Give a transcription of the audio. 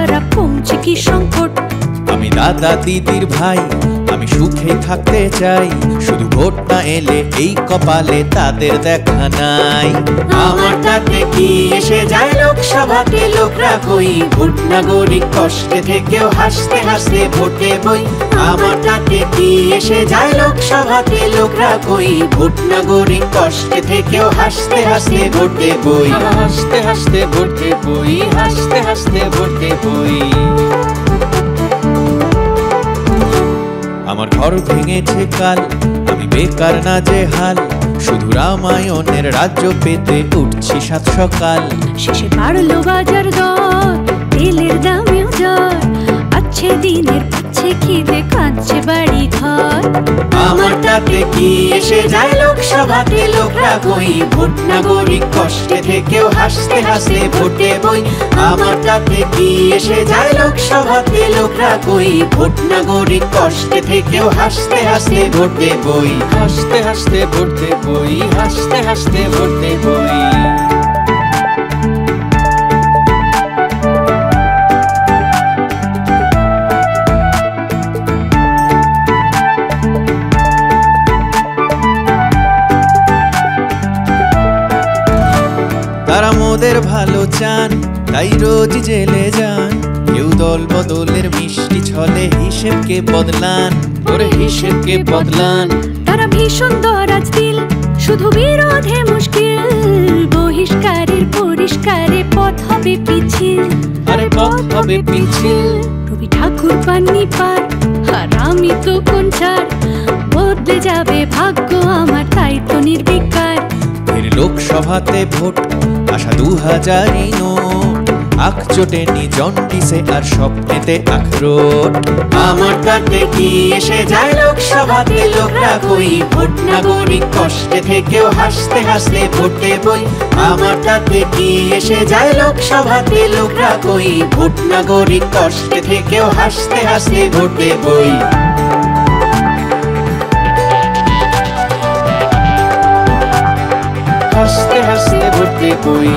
ছাড়া কমছে কি সংকট। আমি দাদা দিদির ভাই, আমি সুখে থাকতে চাই, শুধু ভোট না এলে এই কপালে তাদের দেখা নাই। আমার তাতে কি এসে যায় লোকসভাতে লোকরা কই, ভোট নাগরিক কষ্টে থেকেও হাসতে হাসতে ভোটে বই। আমার তাতে কি এসে যায় লোকসভাতে লোকরা কই, ভোট নাগরিক কষ্টে থেকেও হাসতে হাসতে ভোটে বই। হাসতে হাসতে ভোটে বই, হাসতে হাসতে ভোটে বই। আমার ঘর ভেঙেছে কাল, আমি বেকার না যে হাল, শুধু রামায়ণের রাজ্য পেতে উঠছি সাত সকাল। শেষে বাড়লো বাজার দর, তেলের দামেও জ্বর, আছে দিনের পাচ্ছে খিদে কাঁদছে বাড়ি ঘর। আমার তাতে কি এসে যায় লোকসভাতে লোকরা কই, ভোট নাগরিক কষ্টে থেকেও হাসতে হাসতে ভোটে বই। আমার তাতে কি এসে যায় লোকসভাতে লোকরা কই, ভোট নাগরিক কষ্টে থেকেও হাসতে হাসতে ভোটে বই। হাসতে হাসতে ভোটে বই, হাসতে হাসতে ভোটে বই। তারা মোদের ভালো চান, তাই রোজ জেলে যান, কেউ দল বদলের মিষ্টি ছলে হিসেবকে বদলান, ওরে হিসেবকে বদলান। তারা ভীষণ দরাজ দিল, শুধু বিরোধে মুশকিল, বহিষ্কারের পরিষ্কারে পথ হবে পিছিল। আরে পথ হবে পিছিল। রবি ঠাকুর পাননি পার, আর আমি তো কোন ছাড়, বদলে যাবে ভাগ্য আমার তাই তো নির্বিকার। এর লোকসভাতে ভোট আশা 2000ই নোট, আখ চোটেনি জন্ডিসে আর স্বপ্নেতে আখরোট। আমার তাতে কি এসে যায় লোকসভাতে লোকরা কই, ভোট নাগরিক কষ্টে থেকেও হাসতে হাসতে ভোটে বই। আমার তাতে কি এসে যায় লোকসভাতে লোকরা কই, ভোট নাগরিক কষ্টে থেকেও হাসতে হাসতে ভোটে বই। হাসতে হাসতে ভোটে বই।